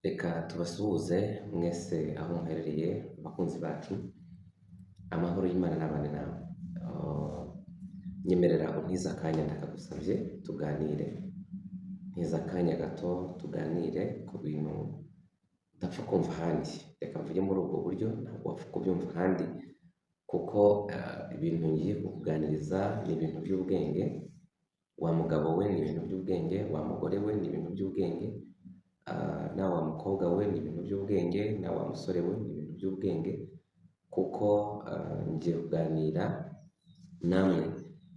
Reka tubasuhuze mwese aho muherereye abakunzi bacu, amahoro y'Imana n'abane namwe. Nyemerera untize akanya ndakagusabye tuganire, ntize akanya gato tuganire ku bintu udapfa kumva ahandi. Reka mvuge muri ubwo buryo, ntabwo wapfa kubyumva ahandi kuko ibintu ngiye kukuganiriza ni ibintu by'ubwenge. Wa mugabo we ni ibintu by'ubwenge, wa mugore we ni ibintu by'ubwenge, na wa mukobwa we ni ibintu by'ubwenge, na wa musore we ni ibintu by'ubwenge, kuko ngiye kuganira namwe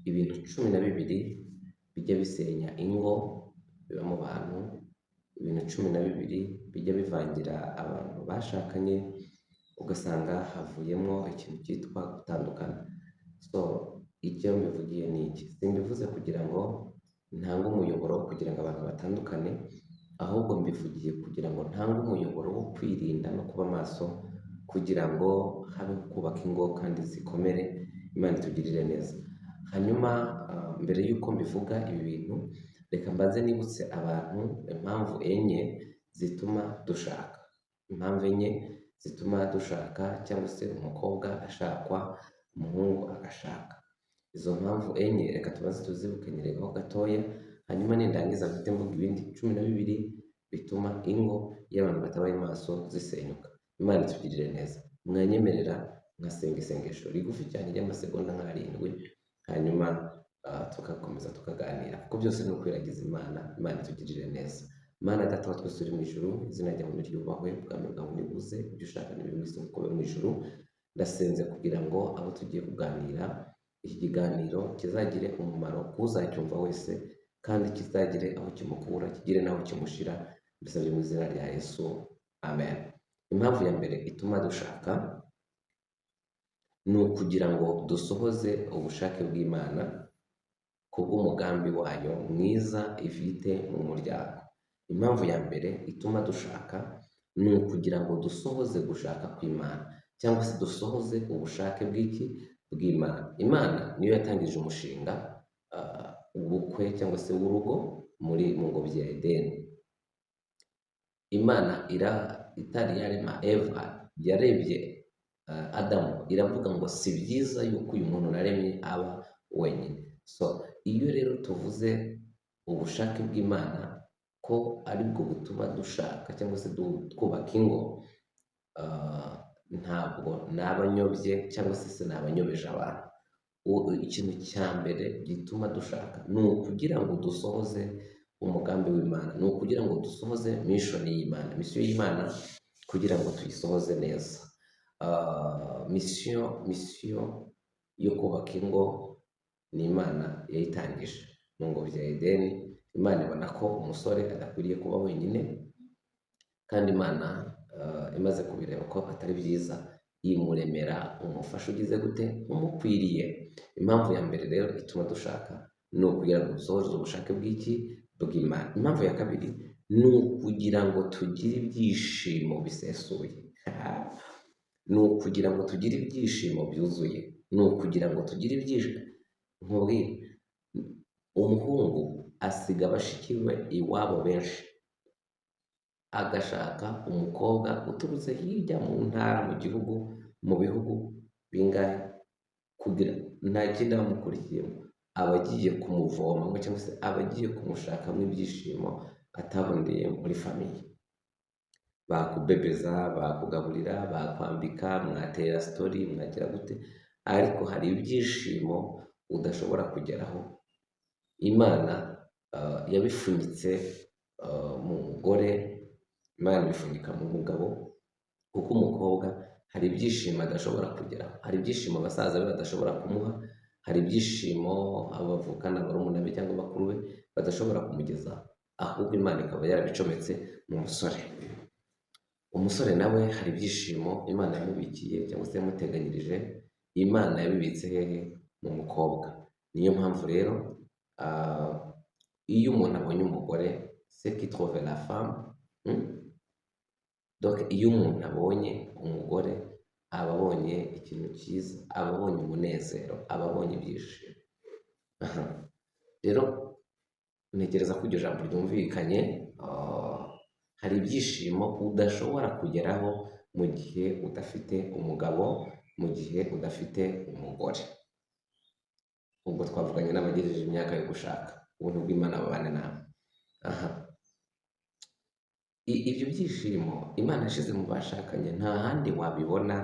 ibintu 12 bijya bisenya ingo biba mu bantu, ibintu 12 bijya bivangira abantu bashakanye ugasanga havuyemo ikintu cyitwa gutandukana. Icyo mbivugiye ni iki? Simbivuze kugira ngo ntange umuyoboro wo kugira ngo abantu batandukane, ahubwo mbivugiye kugira ngo ntange umuyoboro wo kwirinda no kuba maso kugira ngo habe kubaka ingo kandi zikomere, Imana itugirire neza. Hanyuma mbere y'uko mbivuga ibi bintu, reka mbanze nibutse abantu impamvu enye zituma dushaka. Impamvu enye zituma dushaka cyangwa se umukobwa ashakwa, umuhungu agashaka. Izo mpamvu enye reka tubaze tuzibukanyireho gatoya, hanyuma nindangiza mfite mvuga ibindi 12 bituma ingo y'abantu batabaye maso zisenyuka. Imana itugirire neza. Mwanyemerera ngasenga isengesho rigufi cyane ry'amasegonda nka 7, hanyuma tugakomeza tukaganira, kuko byose ni ukwiragiza Imana. Imana itugirire neza. Mana Data wa twese uri mu ijuru, izina ryawe niryubahwe, ubwami bwawe nibuze, ibyo ushaka ni mu isi nk'uko biri mu ijuru. Ndasenze kugira ngo abo tugiye kuganira, iki kiganiro kizagire umumaro kuzacyumva wese, kandi kizagire aho kimukura, kigire n'aho kimushira. Mbisabye mu izina rya Yesu, amen. Impamvu ya mbere ituma dushaka ni ukugira ngo dusohoze ubushake bw'Imana kubw'umugambi wayo mwiza ifite mu muryango. Impamvu ya mbere ituma dushaka ni ukugira ngo dusohoze gushaka kw'Imana, cyangwa se dusohoze ubushake bw'iki? Bw'Imana. Imana niyo yatangije umushinga ubukwe cyangwa se w'urugo mu ngobyi ya Edeni. Imana itari yarema Eva, yarebye Adamu, iravuga ngo si byiza yuko uyu muntu naremye aba wenyine. Iyo rero tuvuze ubushake bw'Imana ko ari bwo butuma dushaka cyangwa se twubaka ingo, ntabwo nabanyobye cyangwa se sinabanyobeje abantu. Ikintu cya mbere gituma dushaka ni ukugira ngo dusohoze umugambi w'Imana, ni ukugira ngo dusohoze mission y'Imana. Mission y'Imana kugira ngo tuyisohoze neza. Mission yo kubaka ingo ni Imana yayitangije mu ngobyi ya Edeni. Imana ibona ko umusore adakwiriye kuba wenyine, kandi Imana imaze kubireba ko atari byiza, imuremera umufasha ugize gute? Umukwiriye. Impamvu ya mbere rero ituma dushaka ni ukugira ngo dusohoze ubushake bw'iki? Bw'Imana. Impamvu ya kabiri ni ukugira ngo tugire ibyishimo bisesuye. Ni ukugira ngo tugire ibyishimo byuzuye, ni ukugira ngo tugire ibyishimo. Nkubwire, umuhungu asiga bashiki be iwabo benshi, agashaka umukobwa uturutse hirya mu ntara, mu gihugu, mu bihugu bingahe, kugira nta kindi bamukurikiyemo, abagiye kumuvoma cyangwa se abagiye kumushakamo ibyishimo ataboneye muri famiye. Bakubebeza, bakugaburira, bakwambika, mwatera story, mwagira gute, ariko hari ibyishimo udashobora kugeraho. Imana yabifunyitse mu mugore, Imana ibifunyika mu mugabo, kuko umukobwa hari ibyishimo adashobora kugeraho, hari ibyishimo abasaza be badashobora kumuha, hari ibyishimo abavukana, barumuna be cyangwa bakuru be badashobora kumugezaho, ahubwo Imana ikaba yarabicometse mu musore. Umusore nawe hari ibyishimo Imana yamubikiye cyangwa se yamuteganyirije, Imana yabibitse hehe? Mu mukobwa. Niyo mpamvu rero iyo umuntu abonye umugore, c'est qui trouve la femme. Donc iyo umuntu abonye umugore aba abonye ikintu cyiza, aba abonye umunezero, aba abonye ibyishimo. Rero ntekereza ko iryo jambo ryumvikanye. hari ibyishimo udashobora kugeraho mu gihe udafite umugabo, mu gihe udafite umugore. Ubwo twavuganye n'abagejeje imyaka yo gushaka, ubuntu bw'Imana bubane nawe. Aha, ibyo byishimo Imana yashyize mu bashakanye nta handi wabibona,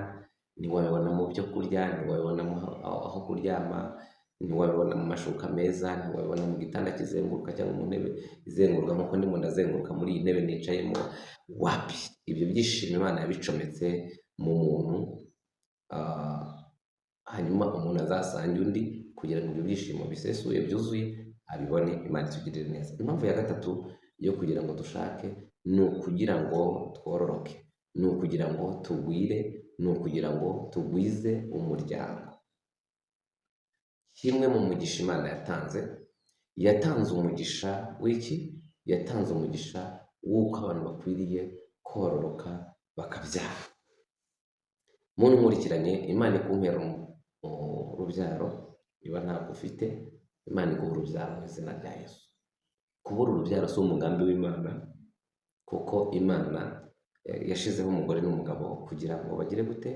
ntiwabibona mu byo kurya, ntiwabibona aho kuryama, ntiwabibona mu mashuka meza, ntiwabibona mu gitanda kizenguruka cyangwa mu ntebe izenguruka nk'uko ndimo ndazenguruka muri iyi ntebe nicayemo. Wapi! Ibyo byishimo Imana yabicometse mu muntu, hanyuma umuntu azasange undi kugira ngo ibyo byishimo bisesuye byuzuye abibone. Imana itugirire neza. Impamvu ya gatatu yo kugira ngo dushake ni ukugira ngo twororoke, ni ukugira ngo tugwire, ni ukugira ngo tugwize umuryango. Kimwe mu mugisha Imana yatanze umugisha w'iki? Yatanze umugisha w'uko abantu bakwiriye kororoka bakabyara. Muntu nkurikiranye, Imana ikumpera urubyaro, niba ntabwo ufite, Imana iguha urubyaro mu izina rya Yesu. Kubura urubyaro si umugambi w'Imana, kuko Imana yashizeho umugore n'umugabo kugira ngo bagire gute?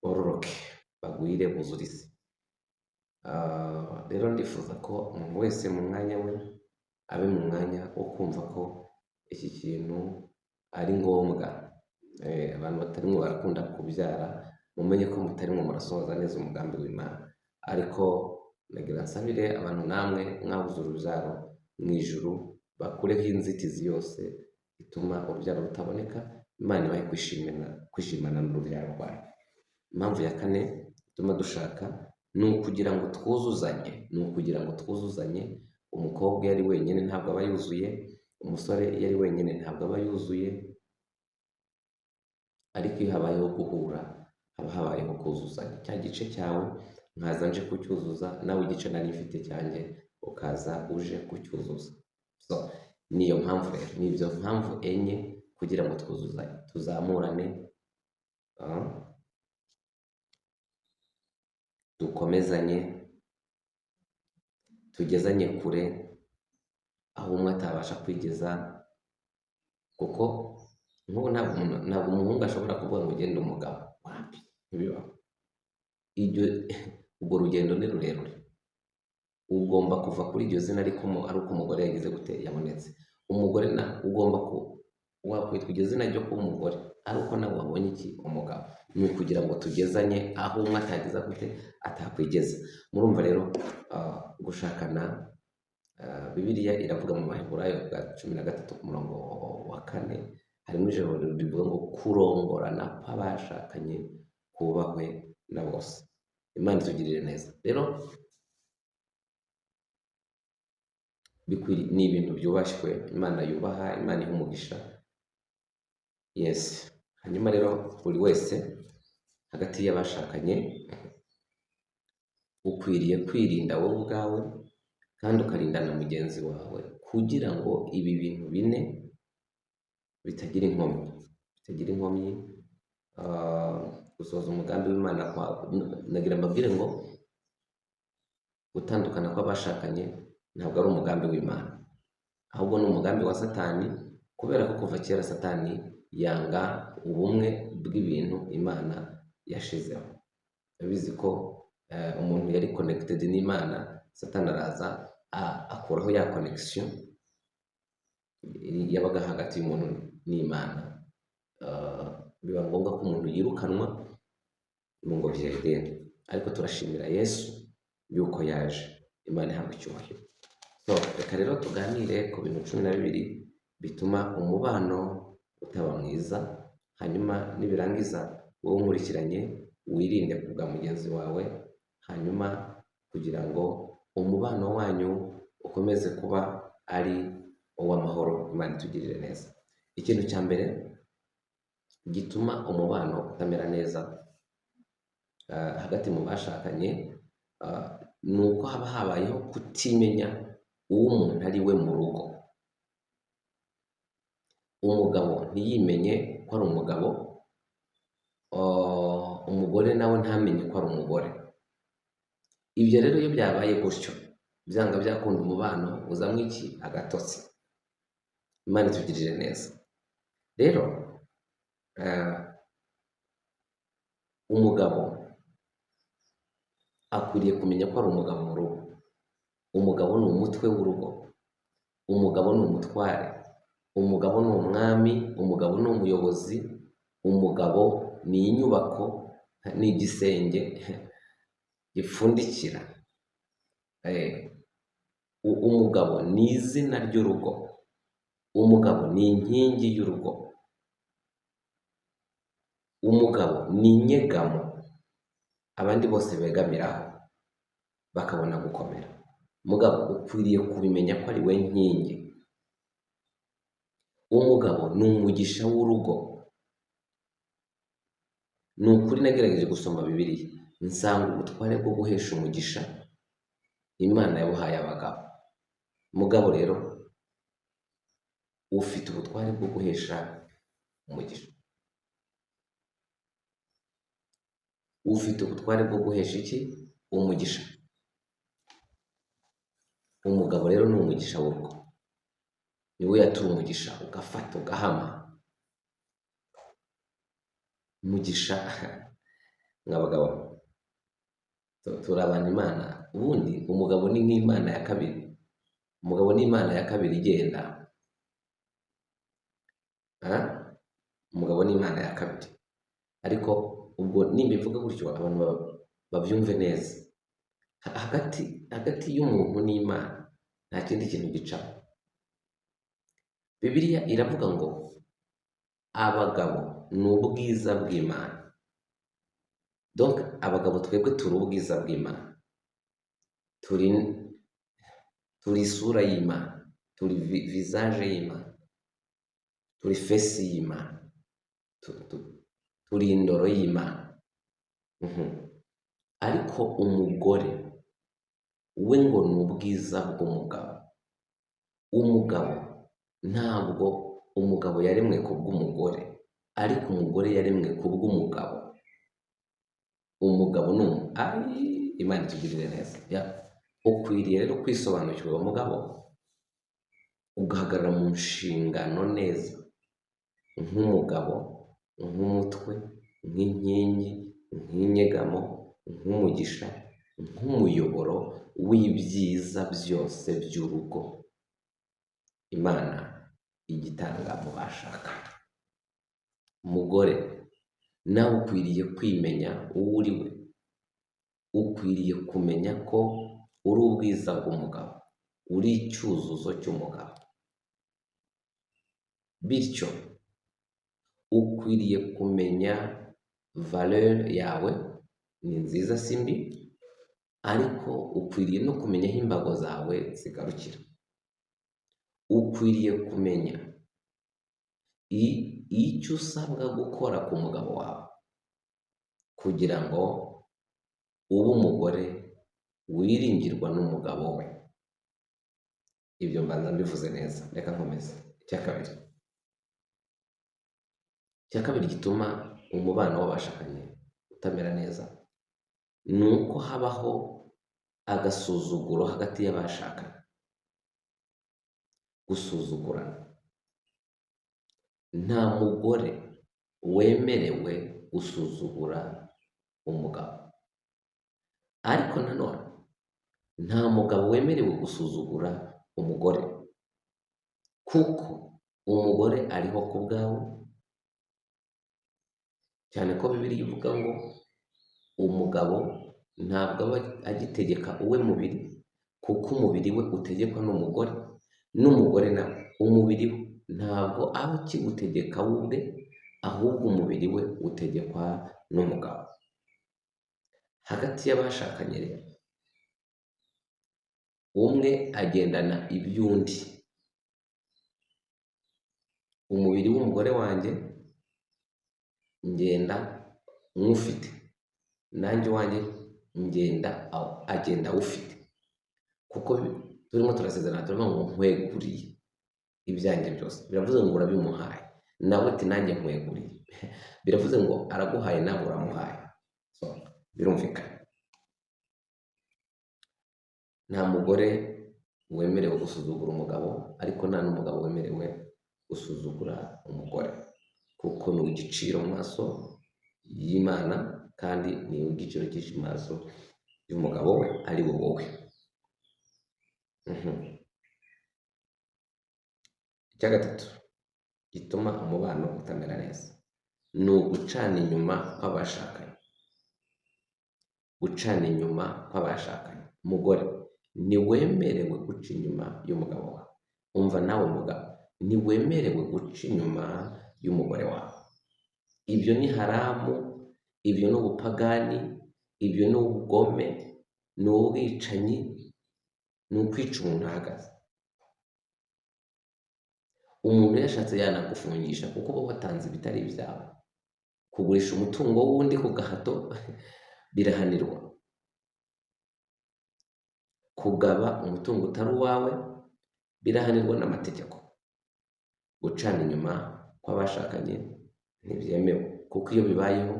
Bororoke, bagwire, buzure isi. Rero ndifuza ko umuntu wese mu mwanya we abe mu mwanya wo kumva ko iki kintu ari ngombwa. Abantu batarimo barakunda kubyara, mumenye ko mutarimo murasohoza neza umugambi w'Imana. Ariko nagira nsabire abantu namwe mwabuze urubyaro mu ijuru bakureho inzitizi yose ituma urubyaro rutaboneka. Imana ibahe kwishimana n'urubyaro rwayo. Impamvu ya kane ituma dushaka ni ukugira ngo twuzuzanye. Umukobwa iyo ari wenyine ntabwo aba yuzuye, umusore iyo ari wenyine ntabwo aba yuzuye, ariko iyo habayeho guhura haba habayeho kuzuzanya. Cya gice cyawe nkaza nje kucyuzuza, nawe igice nari mfite cyanjye ukaza uje kucyuzuza. Niyo mpamvu rero, ni ibyo mpamvu enye kugira ngo twuzuzanye, tuzamurane, dukomezanye, tugezanye kure aho umwe atabasha kwigeza. Kuko nk'ubu ntabwo umuhungu ashobora kuvuga ngo ugende umugabo, wapi, ntibibaho. Urwo rugendo ni rurerure. Ugomba kuva kuri iryo zina ariko ari uko umugore yagize gute? Yabonetse. Umugore na ugomba wakwitwa iryo zina ryo kuba umugore ari uko nawe wabonye iki? Umugabo. Ni ukugira ngo tugezanye aho umwe atageza gute? Atakwigeza. Murumva rero gushakana, Bibiliya iravuga mu Baheburayo 13 ku murongo wa 4, harimo ijambo rivuga ngo kurongorana kw'abashakanye kubahwe na bose. Imana itugirire neza. Rero ni ibintu byubashywe, Imana yubaha, Imana iha umugisha. Yes. Hanyuma rero buri wese hagati y'abashakanye ukwiriye kwirinda wowe ubwawe kandi ukarinda na mugenzi wawe, kugira ngo ibi bintu bine bitagira inkomyi. Gusohoza umugambi w'Imana nagira mbabwire ngo gutandukana kw'abashakanye ntabwo ari umugambi w'Imana, ahubwo ni umugambi wa Satani, kubera ko kuva kera Satani yanga ubumwe bw'ibintu Imana yashizeho. Abizi ko umuntu yari connected n'Imana, Satani araza akuraho ya connection yabaga hagati y'umuntu n'Imana. Biba ngombwa ko umuntu yirukanwa mu ngobyi ya Edeni, ariko turashimira Yesu yuko yaje. Imana ihabwa icyubahiro. Reka rero tuganire ku bintu 12 bituma umubano utaba mwiza. Hanyuma nibirangiza wowe unkurikiranye wirinde kubwa mugenzi wawe, hanyuma kugira ngo umubano wanyu ukomeze kuba ari uw'amahoro. Imana itugirire neza. Ikintu cya mbere gituma umubano utamera neza hagati mu bashakanye ni uko haba habayeho kutimenya uwo umuntu ari we mu rugo. Umugabo ntiyimenye ko ari umugabo, umugore nawe ntamenye ko ari umugore. Ibyo rero iyo byabaye gutyo, byanga byakunda umubano uzamwo iki? Agatotsi. Imana itugirire neza. rero umugabo akwiriye kumenya ko ari umugabo mu rugo. Umugabo ni umutwe w'urugo, umugabo ni umutware, umugabo ni umwami, umugabo ni umuyobozi, umugabo ni inyubako, ni igisenge gipfundikira. Umugabo ni izina ry'urugo, umugabo ni inkingi y'urugo, umugabo ni inyegamo abandi bose begamiraho bakabona gukomera. Umugabo ukwiriye kubimenya ko ari we nkingi. Umugabo ni umugisha w'urugo. Ni ukuri nagerageje gusoma Bibiliya nsanga ubutware bwo guhesha umugisha Imana yabuhaye abagabo. Umugabo rero ufite ubutware bwo guhesha umugisha, ufite ubutware bwo guhesha iki? Umugisha. Umugabo rero ni umugisha w'urugo, niwe yatura umugisha ugafata ugahama. Umugisha nk'abagabo turabana Imana. Ubundi umugabo ni nk'Imana ya kabiri. Umugabo ni Imana ya kabiri igenda. Umugabo ni Imana ya kabiri. Ariko ubwo nimbivuga gutyo abantu babyumve neza. Hagati y'umuntu n'Imana nta kindi kintu gicaho. Bibiliya iravuga ngo abagabo ni ubwiza bw'Imana. Donc abagabo twebwe turi ubwiza bw'Imana, turi isura y'Imana, turi visage y'Imana, turi fesi y'Imana, turi indoro y'Imana. Ariko umugore we ngo ni ubwiza bw'umugabo. Umugabo ntabwo umugabo yaremwe kubw'umugore, ariko umugore yaremwe kubw'umugabo. Umugabo ni Imana itugirire neza. Ukwiriye rero kwisobanukirwa umugabo, ugahagarara mu nshingano neza nk'umugabo, nk'umutwe, nk'inkingi, nk'inyegamo, nk'umugisha, nk'umuyoboro w'ibyiza byose by'urugo Imana igitanga mu bashakanye. Umugore nawe ukwiriye kwimenya uwo uri we. Ukwiriye kumenya ko uri ubwiza bw'umugabo, uri icyuzuzo cy'umugabo. Bityo ukwiriye kumenya valeur yawe, ni nziza si mbi, ariko ukwiriye no kumenya aho imbago zawe zigarukira. Ukwiriye kumenya icyo usabwa gukora ku mugabo wawe kugira ngo ube umugore wiringirwa n'umugabo we. Ibyo mbanza mbivuze neza, reka nkomeze. Icya kabiri gituma umubano w'abashakanye utamera neza ni uko habaho agasuzuguro hagati y'abashakanye. Gusuzugurana. Nta mugore wemerewe gusuzugura umugabo, ariko nanone nta mugabo wemerewe gusuzugura umugore, kuko umugore ariho ku bwawe, cyane ko Bibiliya ivuga ngo umugabo ntabwo aba agitegeka uwe mubiri, kuko umubiri we utegekwa n'umugore. N'umugore nawe umubiri we ntabwo aba akigutegeka we ubwe, ahubwo umubiri we utegekwa n'umugabo. Hagati y'abashakanye rero, umwe agendana iby'undi. Umubiri w'umugore wanjye ngenda nk'ufite, nanjye wanjye agenda awufite, kuko turimo turasezerana turavuga ngo nkweguriye ibyanjye byose. Biravuze ngo urabimuhaye, nawe ati nanjye nkweguriye. Biravuze ngo araguhaye nawe uramuhaye. Birumvikana. Nta mugore wemerewe gusuzugura umugabo, ariko nta n'umugabo wemerewe gusuzugura umugore. kuko ni igiciro mu maso y'Imana kandi ni igiciro cyinshi mu maso y'umugabo we ari wowe. Icya gatatu gituma umubano utamera neza ni ugucana inyuma kw'abashakanye. Gucana inyuma kw'abashakanye. Umugore ntiwemerewe guca inyuma y'umugabo wawe. Umva nawe mugabo, ntiwemerewe guca inyuma y'umugore wawe. Ibyo ni haramu, ibyo ni ubupagani, ibyo ni ubugome, ni ubwicanyi, ni ukwica umuntu ahagaze. Umuntu yashatse yanagufungisha kuko uba watanze ibitari ibyawe. Kugurisha umutungo w'undi ku gahato birahanirwa. Kugaba umutungo utari uwawe birahanirwa n'amategeko. Gucana inyuma kw'abashakanye ntibyemewe kuko iyo bibayeho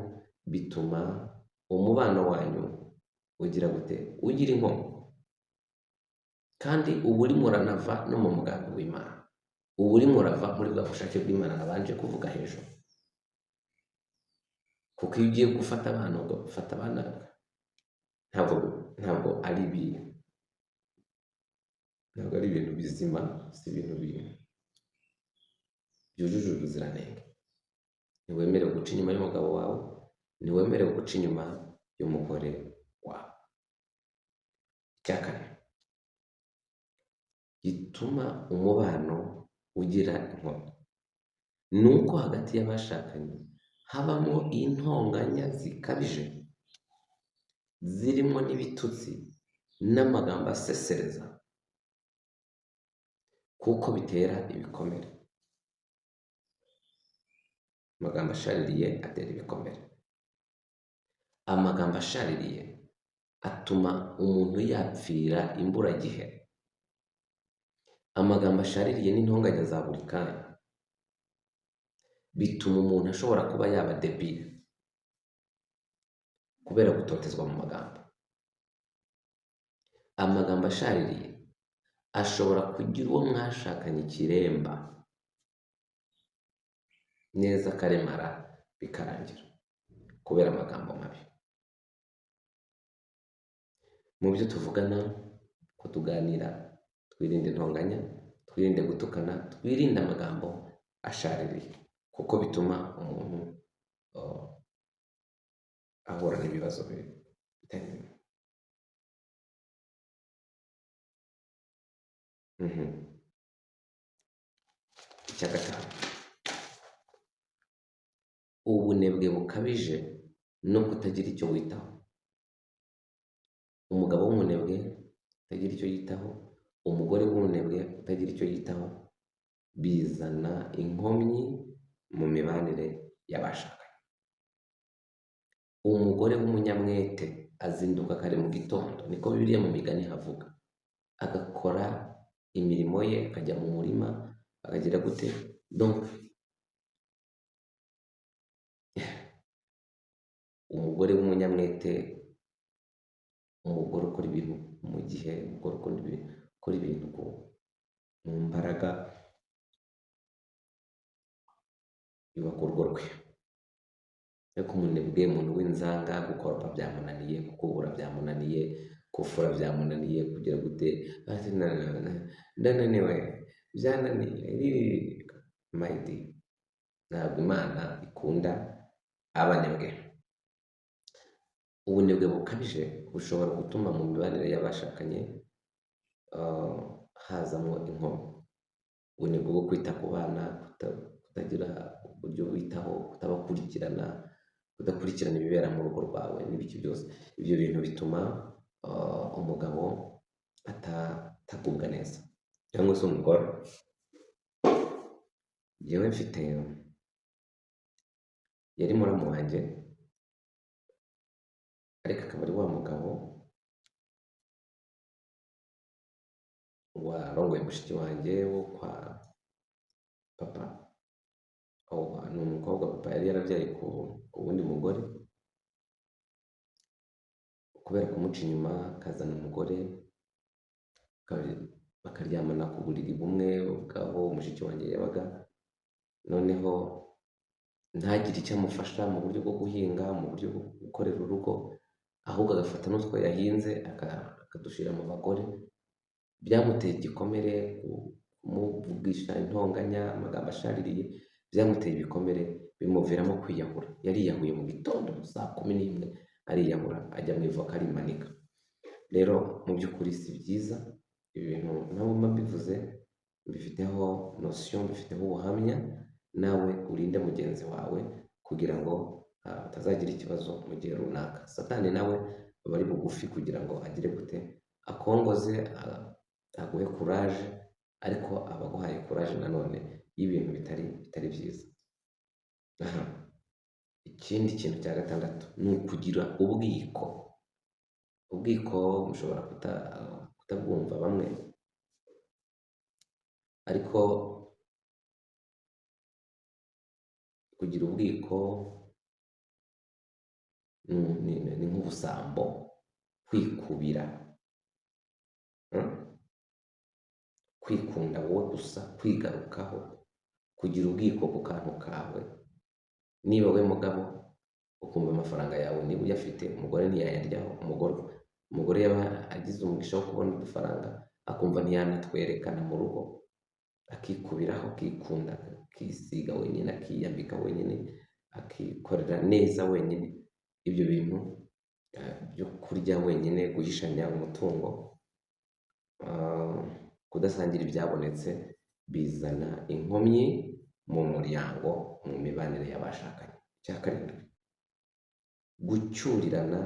bituma umubano wanyu ugira gute? Ugira inkomyi. Kandi uba urimo uranava no mu mugambi w'Imana. Uba urimo urava muri bwa bushake bw'Imana nabanje kuvuga hejuru. Kuko iyo ugiye gufata abana ugafata abana ntabwo ari ibintu bizima, si ibintu byujuje ubuziranenge. Ntiwemerewe guca inyuma y'umugabo wawe, ntiwemerewe guca inyuma y'umugore wawe. Icya kane gituma umubano ugira inkomyi ni uko hagati y'abashakanye habamo intonganya zikabije zirimo n'ibitutsi n'amagambo asesereza kuko bitera ibikomere. Amagambo ashaririye atera ibikomere. Amagambo ashaririye atuma umuntu yapfira imburagihe. Amagambo ashaririye n'intonganya za buri kanya bituma umuntu ashobora kuba yaba debile kubera gutotezwa mu magambo. Amagambo ashaririye ashobora kugira uwo mwashakanye ikiremba neza akaremara bikarangira kubera amagambo mabi. Mu byo tuvugana ko tuganira, twirinde intonganya, twirinde gutukana, twirinde amagambo ashaririye kuko bituma umuntu ahura n'ibibazo bitari bimwe. Icya gatanu ubunebwe bukabije no kutagira icyo witaho. Umugabo w'umunebwe utagira icyo yitaho, umugore w'umunebwe utagira icyo yitaho bizana inkomyi mu mibanire y'abashakanye. Umugore w'umunyamwete azinduka kare mu gitondo, niko Bibiliya mu migani havuga, agakora imirimo ye, akajya mu murima, akagira gute? Donc umugore w'umunyamwete, umugore ukora ibintu mu gihe, umugore ukora ibintu mu mbaraga, yubaka urugo rwe. Ariko umunebwe, umuntu w'inzanga, gukoropa byamunaniye, gukubura byamunaniye, kufura byamunaniye, kugira gute? Ndananiwe, byananiye. Mayidi, ntabwo Imana ikunda abanebwe. Ubunebwe bukabije bushobora gutuma mu mibanire y'abashakanye hazamo inkomyi. Ubunebwe bwo kwita ku bana, kutagira uburyo witaho, kutabakurikirana, kudakurikirana ibibera mu rugo rwawe n'ibiki byose. Ibyo bintu bituma umugabo atagubwa neza cyangwa se umugore. Njyewe mfite yari muramu wanjye, ariko akaba ari wa mugabo warongoye mushiki wanjye wo kwa papa. Ni umukobwa papa yari yarabyaye ku wundi mugore, kubera kumuca inyuma akazana umugore bakaryamana ku buriri bumwe bw'aho mushiki wanjye yabaga. Noneho ntagire icyo amufasha mu buryo bwo guhinga, mu buryo bwo gukorera urugo, ahubwo agafata n'utwo yahinze akadushyira mu bagore. Byamuteye igikomere, kumuvugisha intonganya, amagambo ashaririye, byamuteye ibikomere bimuviramo kwiyahura. Yariyahuye mu gitondo saa 11 ariyahura ajya mu ivoka arimanika. Rero mu by'ukuri si byiza ibi bintu, nabo mbivuze mbifiteho notion, mbifiteho ubuhamya. Nawe urinde mugenzi wawe kugira ngo atazagira ikibazo mu gihe runaka. Satani nawe aba ari bugufi kugira ngo agire gute, akongoze, aguhe courage, ariko aba aguhaye courage nanone y'ibintu bitari byiza. Ikindi kintu cya gatandatu ni ukugira ubwiko. Ubwiko mushobora kutabwumva bamwe, ariko kugira ubwiko ni nk'ubusambo, kwikubira, kwikunda wowe gusa, kwigarukaho, kugira ubwiko ku kantu kawe. Niba we mugabo ukumva amafaranga yawe niba uyafite, umugore ntiyayaryaho. Umugore yaba agize umugisha wo kubona udufaranga akumva ntiyanatwerekana mu rugo, akikubiraho, akikunda, akisiga wenyine, akiyambika wenyine, akikorera neza wenyine. Ibyo bintu byo kurya wenyine, guhishanya umutungo, kudasangira ibyabonetse, bizana inkomyi mu muryango, mu mibanire y'abashakanye. Icya karindwi, gucyurirana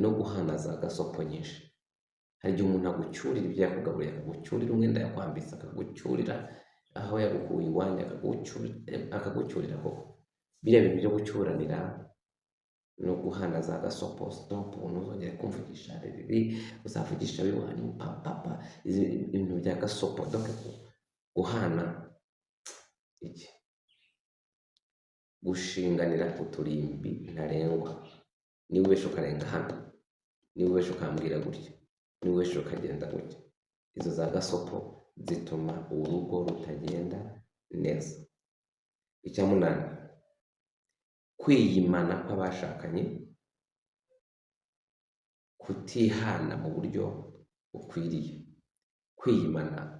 no guhana za gasopo nyinshi. Hari igihe umuntu agucyurira ibyo yakugaburiye, akagucyurira umwenda yakwambitse, akagucyurira aho yagukuye iwanyu, akagucyurira koko. Biriya bintu byo gucyuranira no guhana za gasopo, stop, ntuzongere kumvugisha bibi, uzavugisha biwanyu, papa, ibintu bya gasopo. Donc guhana iki, gushinganira uturimbi ntarengwa. Niba ubesha ukarenga hano, niba ubesha ukambwira gutya, niba ubesha ukagenda gutya, izo za gasopo zituma urugo rutagenda neza. Icya munani, kwiyimana kw'abashakanye, kutihana mu buryo bukwiriye. Kwiyimana,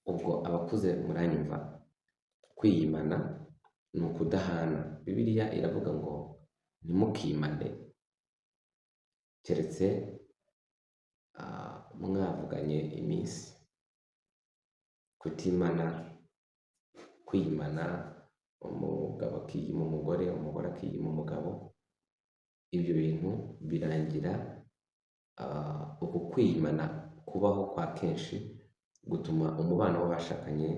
ubwo abakuze muranyumva, kwiyimana ni ukudahana. Bibiliya iravuga ngo ntimukimane keretse mwavuganye iminsi. Kutimana, kwiyimana, umugabo akiyima umugore, umugore akiyima umugabo, ibyo bintu birangira uku kwiyimana kubaho kwa kenshi gutuma umubano w'abashakanye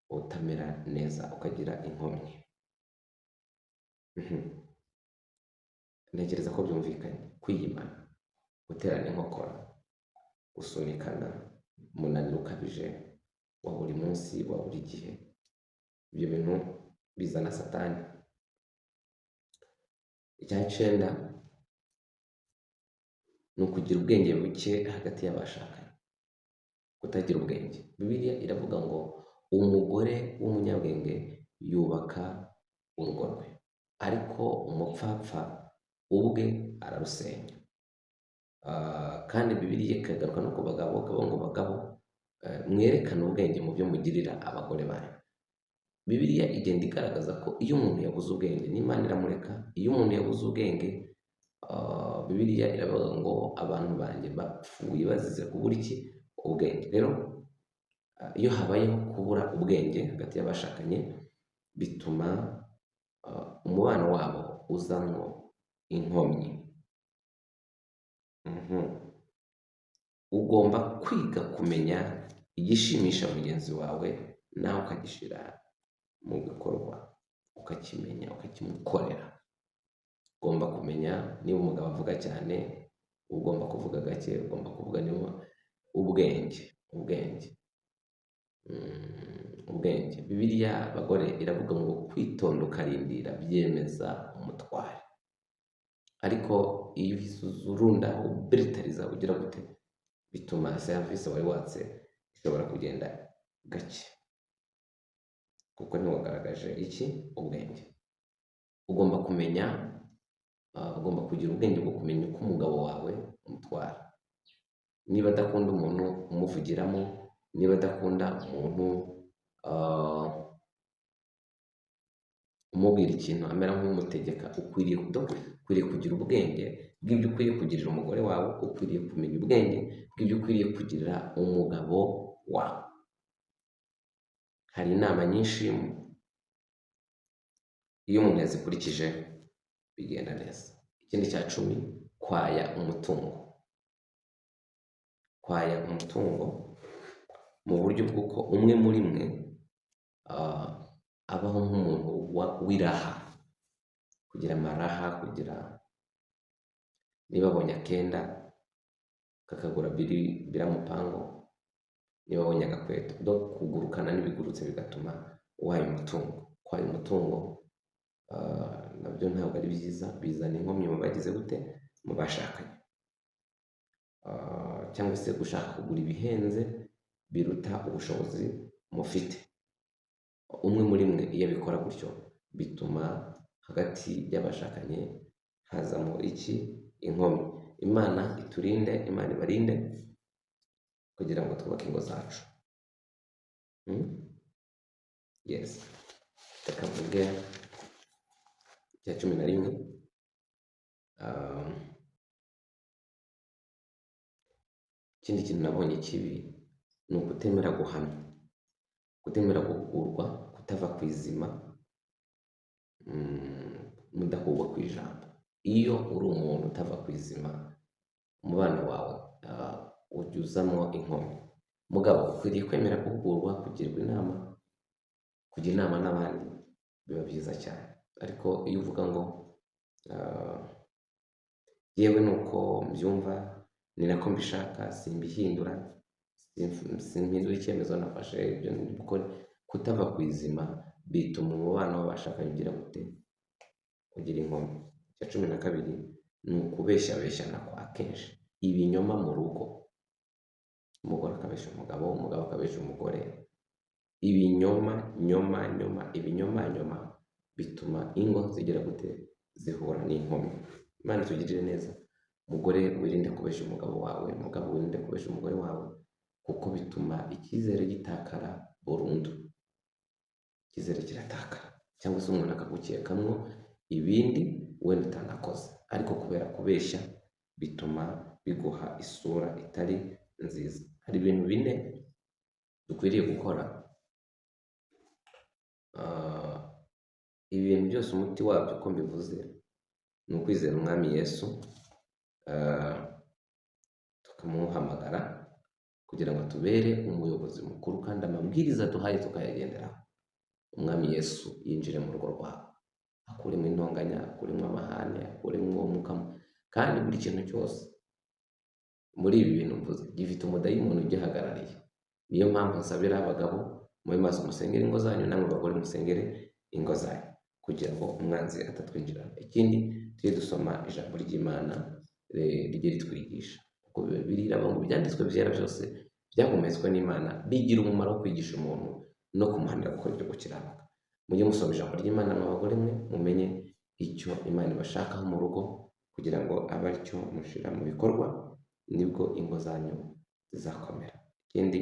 utamera neza, ukagira inkomyi. Ntekereza ko byumvikanye. Kwiyimana, guterana inkokora, gusunikana, umunaniro ukabije wa buri munsi, wa buri gihe, ibyo bintu bizana Satani. Icya cyenda ni ukugira ubwenge buke hagati y'abashakanye. Kutagira ubwenge, Bibiliya iravuga ngo umugore w'umunyabwenge yubaka urugo rwe, ariko umupfapfa ubwe ararusenya. Kandi Bibiliya ikagaruka no ku bagabo, ikavuga ngo bagabo mwerekane ubwenge mu byo mugirira abagore banyu. Bibiliya igenda igaragaza ko iyo umuntu yabuze ubwenge n'Imana iramureka. Iyo umuntu yabuze ubwenge, Bibiliya iravuga ngo abantu banjye bapfuye bazize kubura iki? Ubwenge. Rero iyo habayeho kubura ubwenge hagati y'abashakanye, bituma umubano wabo uzamwo inkomyi. Ugomba kwiga kumenya igishimisha mugenzi wawe, nawe ukagishyira mu bikorwa, ukakimenya, ukakimukorera. Ugomba kumenya niba umugabo avuga cyane, ugomba kuvuga gake, ugomba kuvuga niba ubwenge. Bibiliya abagore iravuga ngo kwitonda ukarindira byemeza umutware. Ariko iyo urundaho ubiritariza ugira gute, bituma serivisi wari watse ishobora kugenda gake. kuko ntiwagaragaje iki ubwenge. Ugomba kumenya ugomba kugira ubwenge bwo kumenya uko umugabo wawe umutwara. Niba adakunda umuntu umuvugiramo, niba adakunda umuntu umubwira ikintu amera nk'umutegeka, ukwiriye kugira ubwenge bw'ibyo ukwiriye kugirira umugore wawe, ukwiriye kumenya ubwenge bw'ibyo ukwiriye kugirira umugabo wawe. Hari inama nyinshi iyo umuntu yazikurikije bigenda neza. Ikindi cya 10, kwaya umutungo. Kwaya umutungo mu buryo bw'uko umwe muri mwe abaho nk'umuntu w'iraha, kugira amaraha, kugira niba abonye akenda kakagura biramupango, niba abonye agakweto kugurukana n'ibigurutse bigatuma uwaye umutungo. Kwaya umutungo nabyo ntabwo ari byiza, bizana inkomyi mu bagize gute, mu bashakanye. Cyangwa se gushaka kugura ibihenze biruta ubushobozi mufite. Umwe muri mwe iyo abikora gutyo bituma hagati y'abashakanye hazamo iki, inkomyi. Imana iturinde, Imana ibarinde kugira ngo twubake ingo zacu. Yes, reka mvuge cya 11. Ikindi kintu nabonye kibi ni ukutemera guhamya, kutemera guhugurwa, kutava ku izima, mudahugwa ku ijambo. Iyo uri umuntu utava ku izima, umubano wawe ujya uzamo inkomyi. Mugabo ukwiriye kwemera guhugurwa, kugirwa inama, kugira inama n'abandi biba byiza cyane. Ariko iyo uvuga ngo yewe nuko mbyumva, ni nako mbishaka, simbihindura, simpindura icyemezo nafashe, ibyo kuko kutava ku izima bituma umubano w'abashakanye ugira gute, ugira inkomyi. Icya 12 ni ukubeshyabeshyana akenshi, ibinyoma mu rugo. Umugore akabeshya umugabo, umugabo akabeshya umugore. Ibinyoma bituma ingo zigira gute, zihura n'inkomyi. Imana itugirire neza. Umugore wirinde kubeshya umugabo wawe, umugabo wirinde kubeshya umugore wawe, kuko bituma icyizere gitakara burundu. Icyizere kiratakara, cyangwa se umuntu akagukekamwo ibindi wenda utanakoze, ariko kubera kubeshya bituma biguha isura itari nziza. Hari ibintu 4 dukwiriye gukora. Ibintu byose umuti wabyo uko mbivuze ni ukwizera umwami Yesu, tukamuhamagara kugira ngo tubere umuyobozi mukuru, kandi amabwiriza duhaye tukayagenderaho. Umwami Yesu yinjire mu rugo rwawe, akuremo intonganya, akuremo amahane, akuremo uwo mwuka, kandi buri kintu cyose muri ibi bintu mvuze gifite umudayimoni ugihagarariye. Niyo mpamvu nsabira abagabo mube maso musengere ingo zanyu, namwe bagore musengere ingo zanyu kugira ngo umwanzi atatwinjirana. Ikindi tujye dusoma ijambo ry'Imana rijye ritwigisha, kuko birira ngo ibyanditswe byera byose byahumetswe n'Imana, bigira umumaro wo kwigisha umuntu no kumuhanira gukora ibyo gukiranuka. Mujye musoma ijambo ry'Imana mu bagore mwe, mumenye icyo Imana ibashakaho mu rugo, kugira ngo abe aricyo mushyira mu bikorwa, nibwo ingo zanyu zizakomera. Ikindi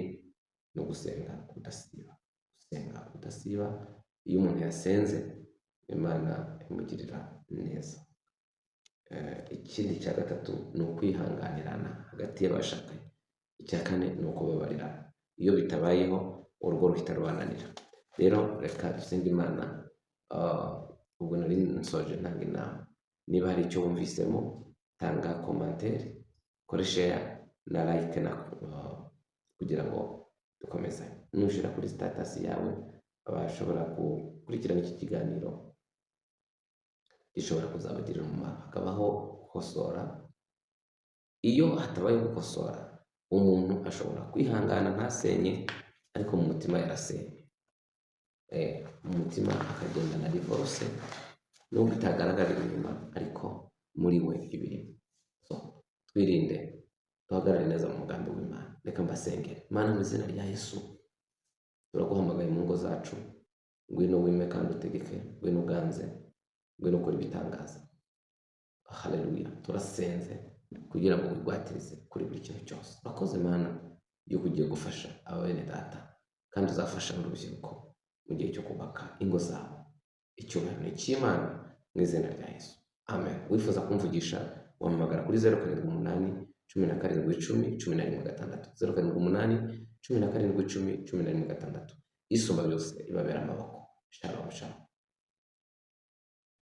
ni ugusenga udasiba. Gusenga udasiba, iyo umuntu yasenze Imana imugirira neza. Ikindi cya 3 ni ukwihanganirana hagati y'abashakanye. Icya 4 ni ukubabarirana. Iyo bitabayeho urugo ruhita rubananira. Rero reka dusenge Imana. Ubwo nari nsoje ntanga inama. Niba hari icyo wumvisemo, tanga commentaire, kore share na like kugira ngo dukomeze. Nushira kuri status yawe, abashobora gukurikirana iki kiganiro gishobora kuzabagirira umumaro. Hakabaho gukosora. Iyo hatabaye gukosora, umuntu ashobora kwihangana ntasenye, ariko mu mutima yarasenye. Mu mutima akagendana divorce, nubwo itagaragarira inyuma, ariko muri we ibirimo. Twirinde, duhagarare neza mu mugambi w'Imana. Reka mbasengere. Mana, mu izina rya Yesu turaguhamagaye mu ngo zacu, ngwino wime kandi utegeke, ngwino uganze, ngwino ukora ibitangaza. Haleluya. Turasenze kugira ngo wigwatirize kuri buri kintu cyose. Urakoze Mana yuko ugiye gufasha aba bene data, kandi uzafasha n'urubyiruko mu gihe cyo kubaka ingo zabo. Icyubahiro ni icy'Imana mu izina rya Yesu. Amen. Wifuza kumvugisha wampamagara kuri 078 17 10 11 078 17 10 11 Isumba byose ibabera amaboko. Shalom shalom.